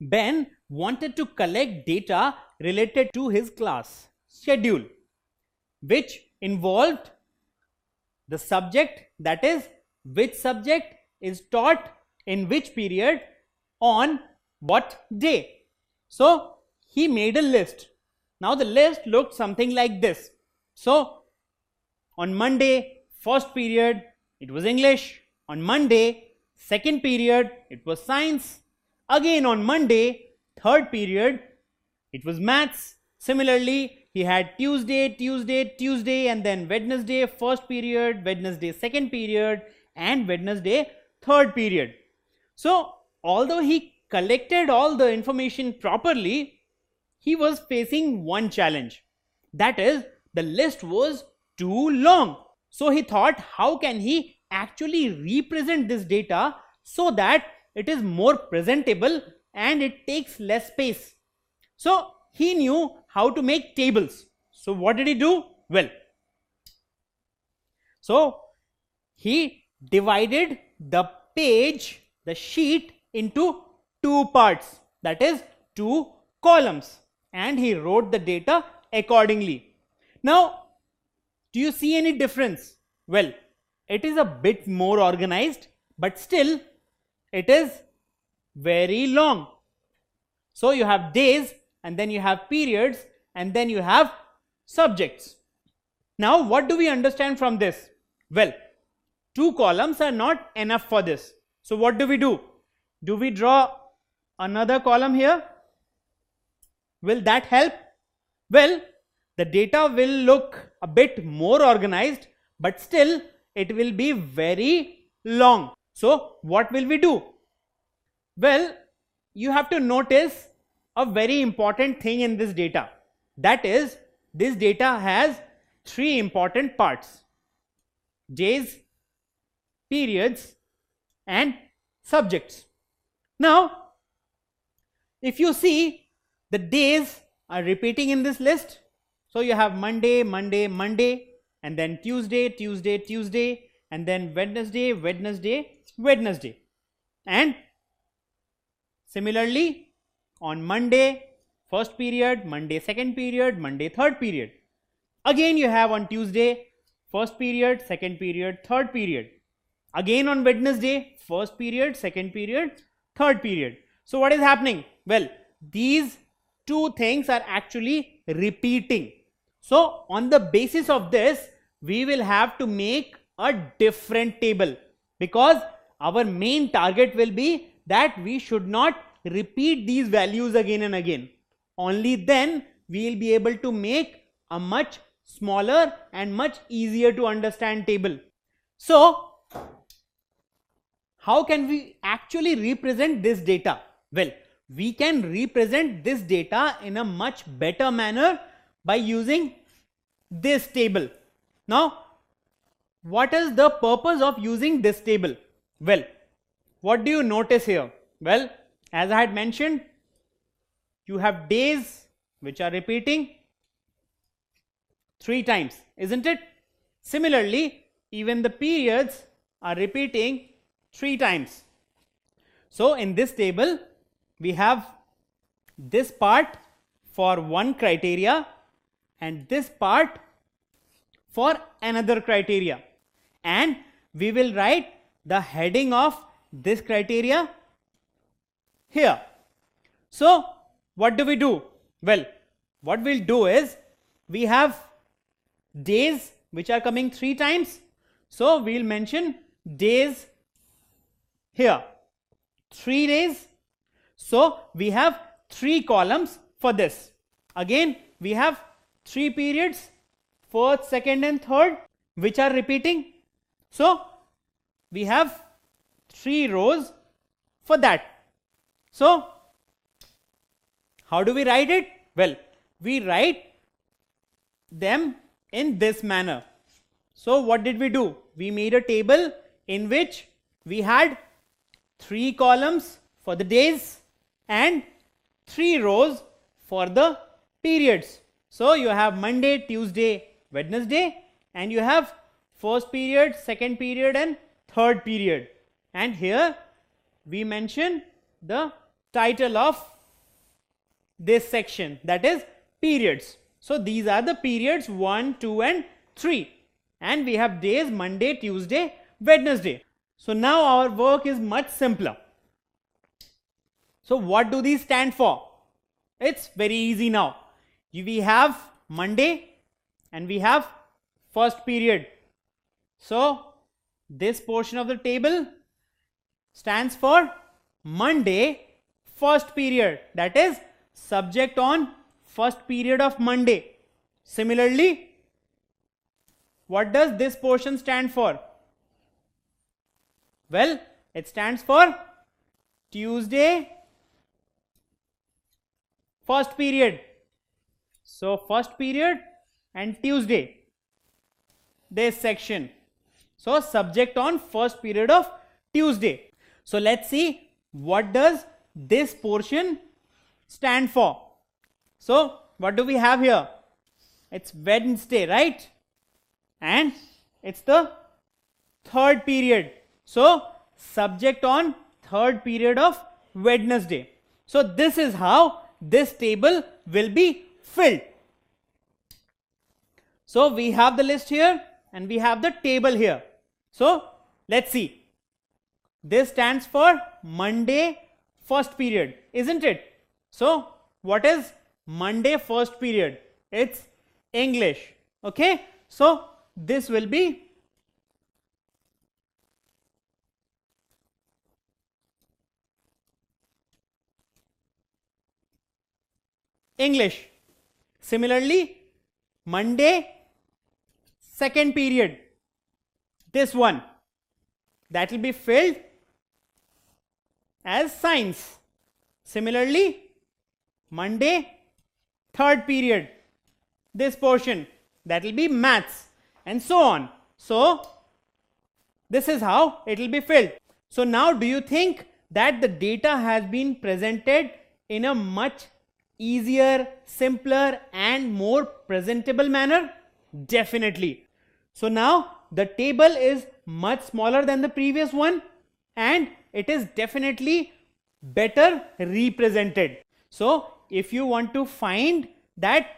Ben wanted to collect data related to his class schedule, which involved the subject, that is, which subject is taught in which period on what day. So he made a list. Now the list looked something like this. So on Monday, first period, it was English. On Monday, second period, it was science. Again on Monday, third period, it was maths. Similarly, he had Tuesday, and then Wednesday, first period, Wednesday, second period, and Wednesday, third period. So although he collected all the information properly, he was facing one challenge. That is, the list was too long. So he thought, how can he actually represent this data so that it is more presentable and it takes less space. So he knew how to make tables. So what did he do? Well, so he divided the page, the sheet, into two parts, that is, two columns, and he wrote the data accordingly. Now, do you see any difference? Well, it is a bit more organized, but still it is very long. So you have days, and then you have periods, and then you have subjects. Now what do we understand from this? Well, two columns are not enough for this. So what do? Do we draw another column here? Will that help? Well, the data will look a bit more organized, but still it will be very long. So what will we do? Well, you have to notice a very important thing in this data. That is, this data has three important parts: days, periods, and subjects. Now, if you see, the days are repeating in this list. So you have Monday, Monday, Monday, and then Tuesday, Tuesday, Tuesday, and then Wednesday, Wednesday, Wednesday. And similarly, on Monday, first period, Monday, second period, Monday, third period. Again you have on Tuesday, first period, second period, third period. Again on Wednesday, first period, second period, third period. So what is happening? Well, these two things are actually repeating. So on the basis of this, we will have to make a different table, because our main target will be that we should not repeat these values again and again. Only then we will be able to make a much smaller and much easier to understand table. So how can we actually represent this data? Well, we can represent this data in a much better manner by using this table. Now, what is the purpose of using this table? Well, what do you notice here? Well, as I had mentioned, you have days which are repeating 3 times, isn't it? Similarly, even the periods are repeating 3 times. So in this table, we have this part for one criteria and this part for another criteria, and we will write the heading of this criteria here. So what do? Well, what we'll do is, we have days which are coming 3 times, so we'll mention days here, 3 days. So we have 3 columns for this. Again, we have 3 periods, first, second and third, which are repeating. So we have 3 rows for that. So how do we write it? Well, we write them in this manner. So what did we do? We made a table in which we had 3 columns for the days and 3 rows for the periods. So you have Monday, Tuesday, Wednesday, and you have first period, second period and third period. And here we mention the title of this section, that is periods. So these are the periods 1, 2 and 3, and we have days Monday, Tuesday, Wednesday. So now our work is much simpler. So what do these stand for? It's very easy now. We have Monday and we have first period. So this portion of the table stands for Monday first period, that is subject on first period of Monday. Similarly, what does this portion stand for? Well, it stands for Tuesday first period. So first period and Tuesday, this section. So subject on first period of Tuesday. So let's see what does this portion stand for. So what do we have here? It's Wednesday, right? And it's the third period. So subject on third period of Wednesday. So this is how this table will be filled. So we have the list here and we have the table here. So let's see. This stands for Monday first period, isn't it? So what is Monday first period? It's English. Okay. So this will be English. Similarly, Monday second period, this one, that will be filled as science. Similarly, Monday third period, this portion, that will be maths, and so on. So this is how it will be filled. So now do you think that the data has been presented in a much easier, simpler and more presentable manner? Definitely. So now the table is much smaller than the previous one and it is definitely better represented. So if you want to find that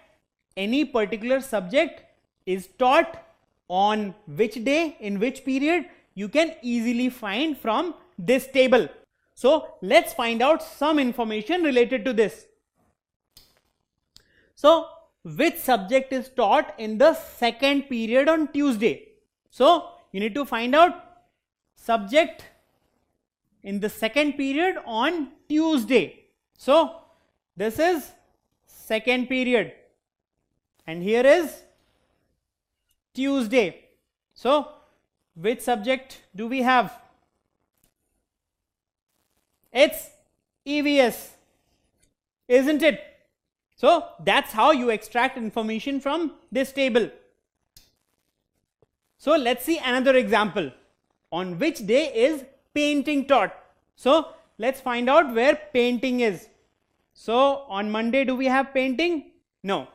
any particular subject is taught on which day, in which period, you can easily find from this table. So let's find out some information related to this. So which subject is taught in the second period on Tuesday? So you need to find out subject in the second period on Tuesday. So this is second period and here is Tuesday. So which subject do we have? It's EVS, isn't it? So that's how you extract information from this table. So let's see another example. On which day is painting taught? So let's find out where painting is. So on Monday do we have painting? No.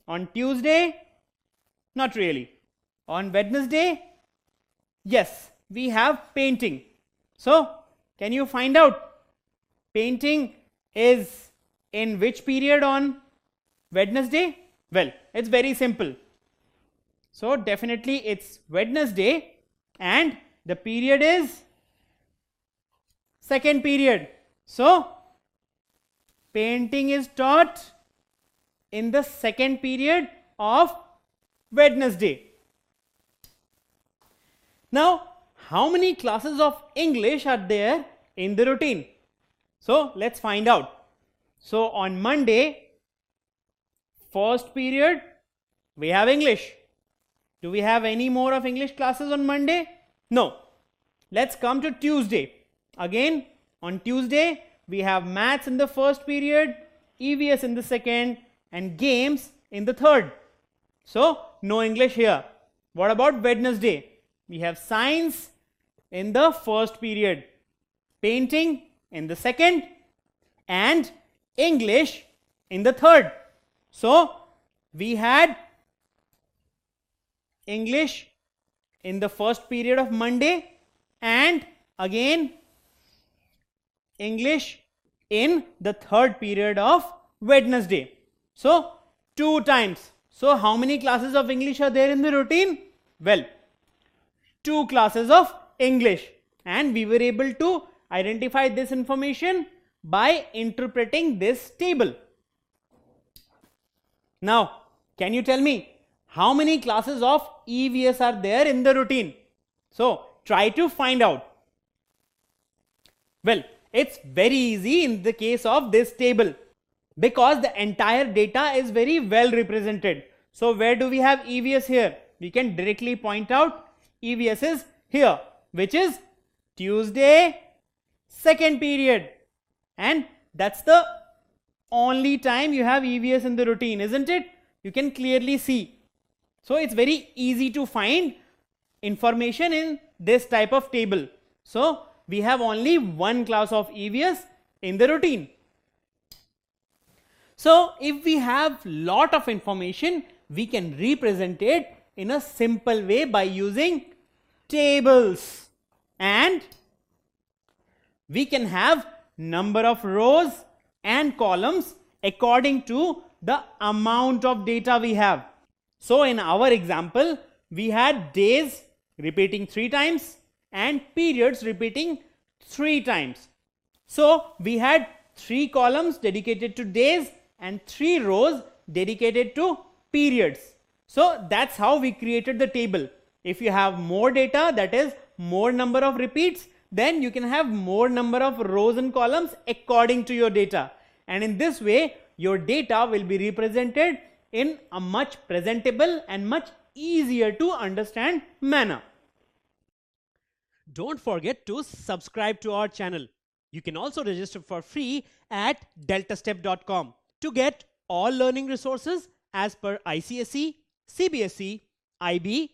On Tuesday? Not really. On Wednesday? Yes, we have painting. So can you find out painting is in which period on Wednesday? Well, it's very simple. So definitely it's Wednesday and the period is second period. So painting is taught in the second period of Wednesday. Now, how many classes of English are there in the routine? So let's find out. So on Monday, first period, we have English. Do we have any more of English classes on Monday? No. Let's come to Tuesday. Again, on Tuesday, we have maths in the first period, EVS in the second, and games in the third. So no English here. What about Wednesday? We have science in the first period, painting in the second, and English in the third. So we had English in the first period of Monday and again English in the third period of Wednesday. So 2 times. So how many classes of English are there in the routine? Well, 2 classes of English, and we were able to identify this information by interpreting this table. Now, can you tell me how many classes of EVS are there in the routine? So try to find out. Well, it's very easy in the case of this table because the entire data is very well represented. So where do we have EVS here? We can directly point out EVS is here, which is Tuesday, second period, and that's the only time you have EVS in the routine, isn't it? You can clearly see. So it's very easy to find information in this type of table. So we have only one class of EVS in the routine. So if we have lot of information, we can represent it in a simple way by using tables, and we can have number of rows and columns according to the amount of data we have. So in our example, we had days repeating 3 times and periods repeating 3 times. So we had 3 columns dedicated to days and 3 rows dedicated to periods. So that's how we created the table. If you have more data, that is more number of repeats, then you can have more number of rows and columns according to your data. And in this way, your data will be represented in a much presentable and much easier to understand manner. Don't forget to subscribe to our channel. You can also register for free at deltastep.com to get all learning resources as per ICSE, CBSE, IB,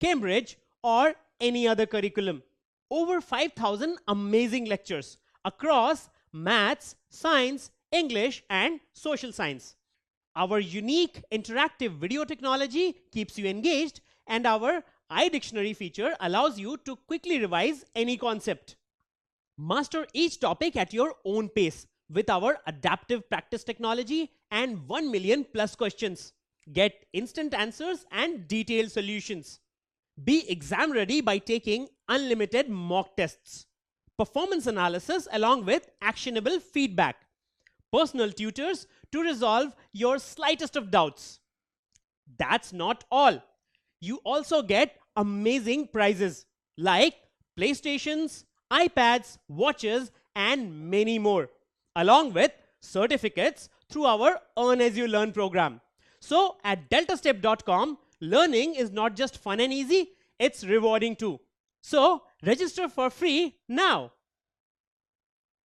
Cambridge or any other curriculum. Over 5,000 amazing lectures across maths, science, English and social science. Our unique interactive video technology keeps you engaged, and our iDictionary feature allows you to quickly revise any concept. Master each topic at your own pace with our adaptive practice technology and 1 million plus questions. Get instant answers and detailed solutions. Be exam ready by taking unlimited mock tests, performance analysis along with actionable feedback, personal tutors to resolve your slightest of doubts. That's not all. You also get amazing prizes like PlayStations, iPads, watches and many more, along with certificates through our Earn As You Learn program. So at deltastep.com, learning is not just fun and easy, it's rewarding too. So register for free now.